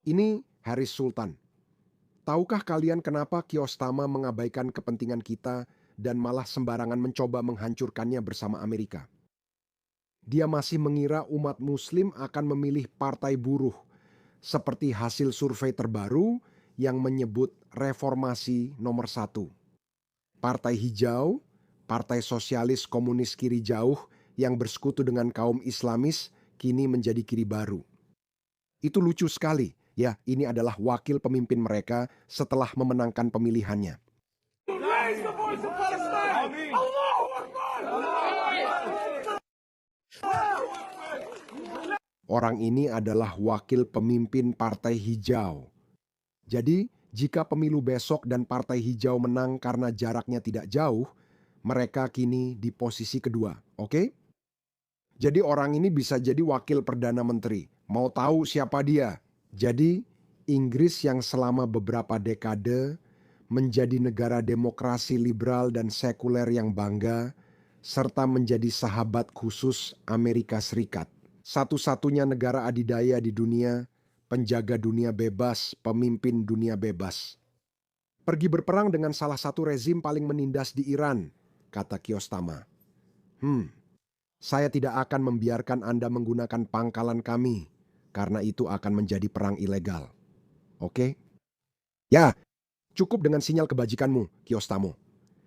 Ini Haris Sultan. Tahukah kalian kenapa Kiostama mengabaikan kepentingan kita dan malah sembarangan mencoba menghancurkannya bersama Amerika? Dia masih mengira umat muslim akan memilih partai buruh, seperti hasil survei terbaru yang menyebut reformasi nomor satu. Partai hijau, partai sosialis komunis kiri jauh yang bersekutu dengan kaum Islamis kini menjadi kiri baru. Itu lucu sekali. Ya, ini adalah wakil pemimpin mereka setelah memenangkan pemilihannya. Raise the voice of Palestine! Allahu Akbar! Orang ini adalah wakil pemimpin Partai Hijau. Jadi, jika pemilu besok dan Partai Hijau menang karena jaraknya tidak jauh, mereka kini di posisi kedua, oke? Jadi orang ini bisa jadi wakil Perdana Menteri. Mau tahu siapa dia? Jadi, Inggris yang selama beberapa dekade menjadi negara demokrasi liberal dan sekuler yang bangga, serta menjadi sahabat khusus Amerika Serikat. Satu-satunya negara adidaya di dunia, penjaga dunia bebas, pemimpin dunia bebas. Pergi berperang dengan salah satu rezim paling menindas di Iran, kata Kiostama. Saya tidak akan membiarkan Anda menggunakan pangkalan kami, karena itu akan menjadi perang ilegal. Oke? Ya, cukup dengan sinyal kebajikanmu, Kiostamo.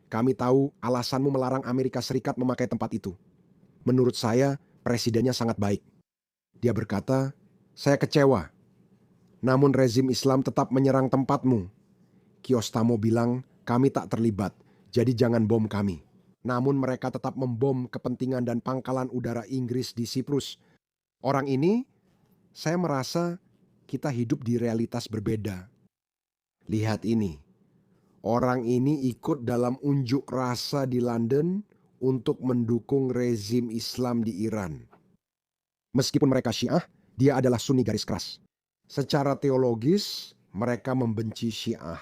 Kami tahu alasanmu melarang Amerika Serikat memakai tempat itu. Menurut saya, presidennya sangat baik. Dia berkata, saya kecewa. Namun rezim Islam tetap menyerang tempatmu. Kiostamo bilang, kami tak terlibat, jadi jangan bom kami. Namun mereka tetap membom kepentingan dan pangkalan udara Inggris di Siprus. Orang ini, saya merasa kita hidup di realitas berbeda. Lihat ini, orang ini ikut dalam unjuk rasa di London untuk mendukung rezim Islam di Iran. Meskipun mereka Syiah, dia adalah Sunni garis keras. Secara teologis, mereka membenci Syiah.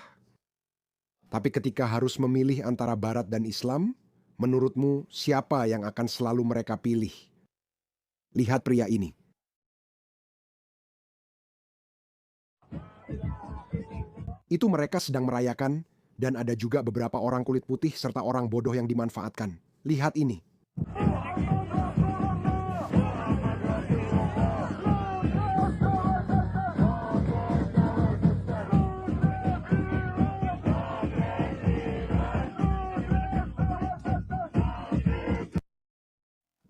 Tapi ketika harus memilih antara Barat dan Islam, menurutmu siapa yang akan selalu mereka pilih? Lihat pria ini. Itu mereka sedang merayakan, dan ada juga beberapa orang kulit putih serta orang bodoh yang dimanfaatkan. Lihat ini.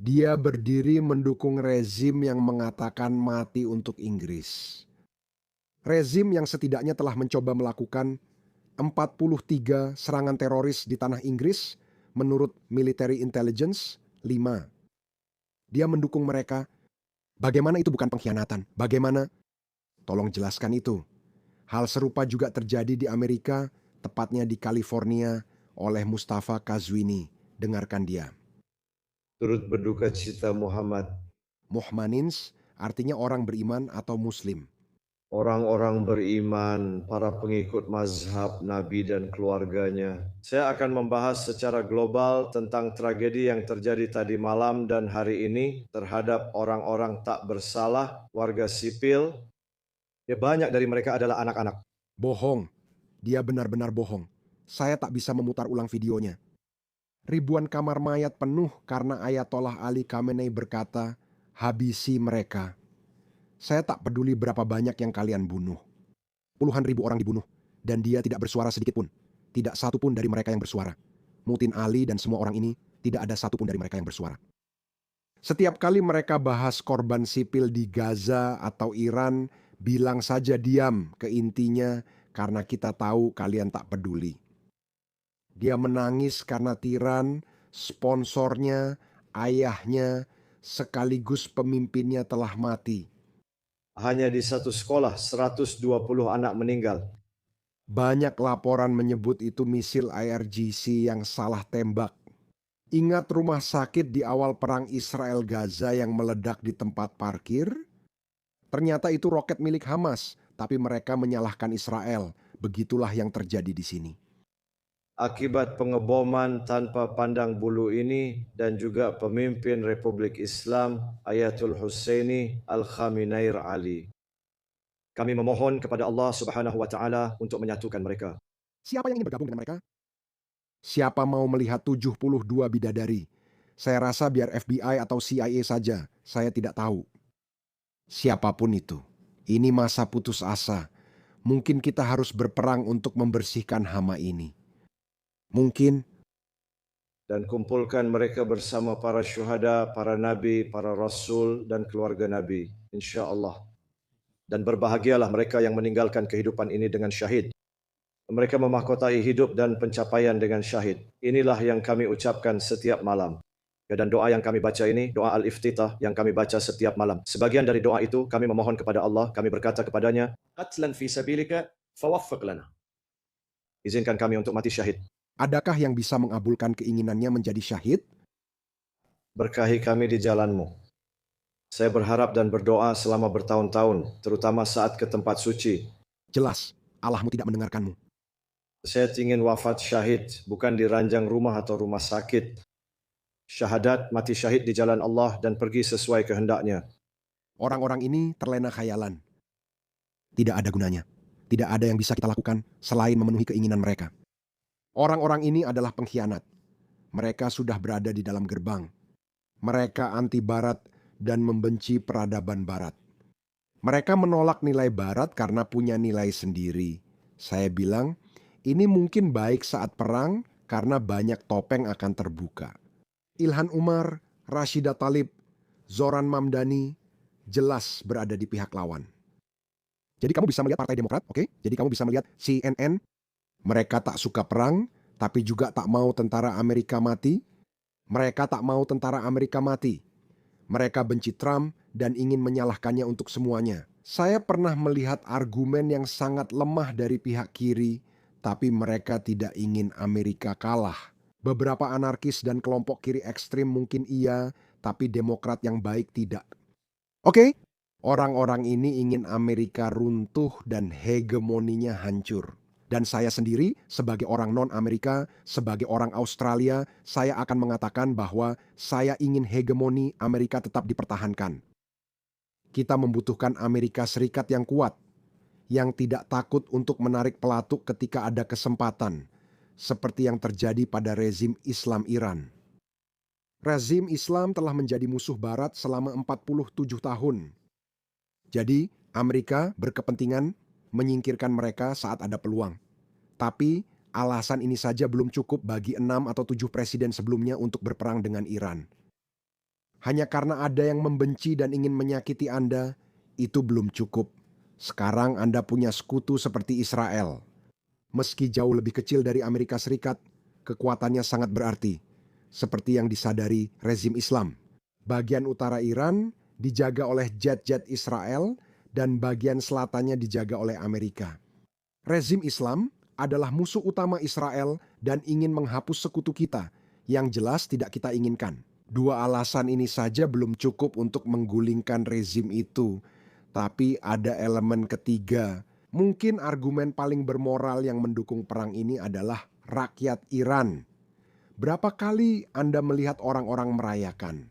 Dia berdiri mendukung rezim yang mengatakan mati untuk Inggris. Rezim yang setidaknya telah mencoba melakukan 43 serangan teroris di tanah Inggris menurut Military Intelligence 5. Dia mendukung mereka. Bagaimana itu bukan pengkhianatan? Bagaimana? Tolong jelaskan itu. Hal serupa juga terjadi di Amerika, tepatnya di California, oleh Mustafa Kazwini. Dengarkan dia. Turut berduka cita Muhammad. Muhmanins artinya orang beriman atau muslim. Orang-orang beriman, para pengikut mazhab Nabi dan keluarganya. Saya akan membahas secara global tentang tragedi yang terjadi tadi malam dan hari ini terhadap orang-orang tak bersalah, warga sipil. Ya, banyak dari mereka adalah anak-anak. Bohong. Dia benar-benar bohong. Saya tak bisa memutar ulang videonya. Ribuan kamar mayat penuh karena Ayatollah Ali Khamenei berkata, habisi mereka. Saya tak peduli berapa banyak yang kalian bunuh. Puluhan ribu orang dibunuh, dan dia tidak bersuara sedikit pun. Tidak satu pun dari mereka yang bersuara. Mutin Ali dan semua orang ini, tidak ada satu pun dari mereka yang bersuara. Setiap kali mereka bahas korban sipil di Gaza atau Iran, bilang saja diam ke intinya karena kita tahu kalian tak peduli. Dia menangis karena tiran, sponsornya, ayahnya, sekaligus pemimpinnya telah mati. Hanya di satu sekolah 120 anak meninggal. Banyak laporan menyebut itu misil IRGC yang salah tembak. Ingat rumah sakit di awal perang Israel Gaza yang meledak di tempat parkir? Ternyata itu roket milik Hamas, tapi mereka menyalahkan Israel. Begitulah yang terjadi di sini. Akibat pengeboman tanpa pandang bulu ini dan juga pemimpin Republik Islam Ayatul Husseini Al-Khamenei Ali. Kami memohon kepada Allah Subhanahu wa taala untuk menyatukan mereka. Siapa yang ingin bergabung dengan mereka? Siapa mau melihat 72 bidadari? Saya rasa biar FBI atau CIA saja, saya tidak tahu. Siapapun itu, ini masa putus asa. Mungkin kita harus berperang untuk membersihkan hama ini. Mungkin Dan kumpulkan mereka bersama para syuhada, para nabi, para rasul dan keluarga nabi, insya-Allah. Dan berbahagialah mereka yang meninggalkan kehidupan ini dengan syahid. Mereka memahkotai hidup dan pencapaian dengan syahid. Inilah yang kami ucapkan setiap malam. Dan doa yang kami baca ini, doa al-iftitah yang kami baca setiap malam. Sebagian dari doa itu kami memohon kepada Allah, kami berkata kepadanya, "Qatlan fi sabilika fawaffiq lana." Izinkan kami untuk mati syahid. adakah yang bisa mengabulkan keinginannya menjadi syahid? Berkahi kami di jalan-Mu. Saya berharap dan berdoa selama bertahun-tahun, terutama saat ke tempat suci. Jelas, Allahmu tidak mendengarkanmu. Saya ingin wafat syahid, bukan di ranjang rumah atau rumah sakit. Syahadat, mati syahid di jalan Allah dan pergi sesuai kehendaknya. Orang-orang ini terlena khayalan. Tidak ada gunanya. Tidak ada yang bisa kita lakukan selain memenuhi keinginan mereka. Orang-orang ini adalah pengkhianat. Mereka sudah berada di dalam gerbang. Mereka anti barat dan membenci peradaban barat. Mereka menolak nilai barat karena punya nilai sendiri. Saya bilang, ini mungkin baik saat perang karena banyak topeng akan terbuka. Ilhan Umar, Rashida Tlaib, Zoran Mamdani jelas berada di pihak lawan. Jadi kamu bisa melihat Partai Demokrat, oke? Jadi kamu bisa melihat CNN. Mereka tak suka perang, tapi juga tak mau tentara Amerika mati. Mereka tak mau tentara Amerika mati. Mereka benci Trump dan ingin menyalahkannya untuk semuanya. Saya pernah melihat argumen yang sangat lemah dari pihak kiri, tapi mereka tidak ingin Amerika kalah. Beberapa anarkis dan kelompok kiri ekstrim mungkin iya, tapi Demokrat yang baik tidak. Oke, orang-orang ini ingin Amerika runtuh dan hegemoninya hancur. Dan saya sendiri, sebagai orang non-Amerika, sebagai orang Australia, saya akan mengatakan bahwa saya ingin hegemoni Amerika tetap dipertahankan. Kita membutuhkan Amerika Serikat yang kuat, yang tidak takut untuk menarik pelatuk ketika ada kesempatan, seperti yang terjadi pada rezim Islam Iran. Rezim Islam telah menjadi musuh Barat selama 47 tahun. Jadi, Amerika berkepentingan menyingkirkan mereka saat ada peluang. Tapi, alasan ini saja belum cukup bagi 6 atau 7 presiden sebelumnya untuk berperang dengan Iran. Hanya karena ada yang membenci dan ingin menyakiti Anda, itu belum cukup. Sekarang Anda punya sekutu seperti Israel. Meski jauh lebih kecil dari Amerika Serikat, kekuatannya sangat berarti. Seperti yang disadari rezim Islam. Bagian utara Iran dijaga oleh jet-jet Israel dan bagian selatannya dijaga oleh Amerika. Rezim Islam adalah musuh utama Israel dan ingin menghapus sekutu kita yang jelas tidak kita inginkan. Dua alasan ini saja belum cukup untuk menggulingkan rezim itu. Tapi ada elemen ketiga. Mungkin argumen paling bermoral yang mendukung perang ini adalah rakyat Iran. Berapa kali Anda melihat orang-orang merayakan?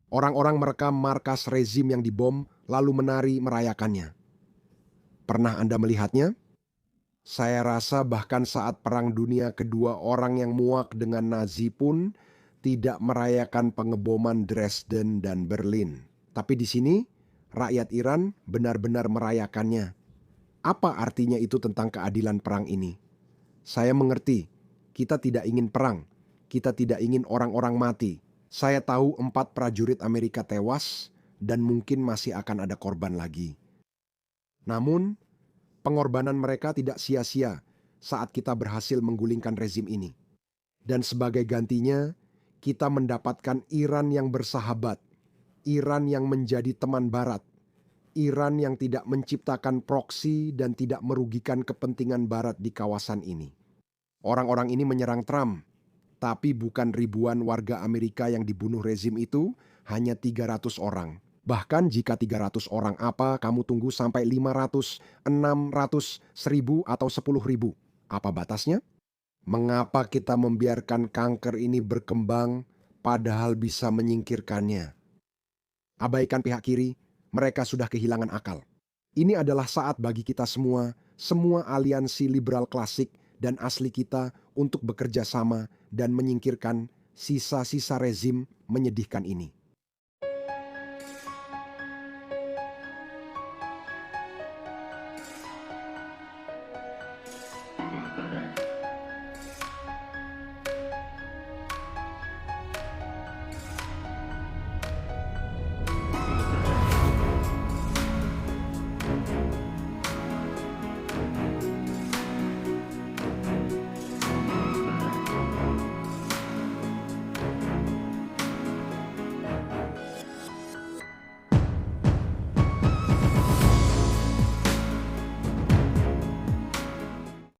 Orang-orang merekam markas rezim yang dibom lalu menari merayakannya. Pernah Anda melihatnya? Saya rasa bahkan saat Perang Dunia Kedua orang yang muak dengan Nazi pun tidak merayakan pengeboman Dresden dan Berlin. Tapi di sini, rakyat Iran benar-benar merayakannya. Apa artinya itu tentang keadilan perang ini? Saya mengerti, kita tidak ingin perang. Kita tidak ingin orang-orang mati. Saya tahu 4 prajurit Amerika tewas dan mungkin masih akan ada korban lagi. Namun, pengorbanan mereka tidak sia-sia saat kita berhasil menggulingkan rezim ini. Dan sebagai gantinya, kita mendapatkan Iran yang bersahabat, Iran yang menjadi teman Barat, Iran yang tidak menciptakan proksi dan tidak merugikan kepentingan Barat di kawasan ini. Orang-orang ini menyerang Trump, tapi bukan ribuan warga Amerika yang dibunuh rezim itu, hanya 300 orang. Bahkan jika 300 orang apa, kamu tunggu sampai 500, 600, 1000 atau 10.000. Apa batasnya? Mengapa kita membiarkan kanker ini berkembang padahal bisa menyingkirkannya? Abaikan pihak kiri, mereka sudah kehilangan akal. Ini adalah saat bagi kita semua aliansi liberal klasik dan asli kita untuk bekerja sama dan menyingkirkan sisa-sisa rezim menyedihkan ini.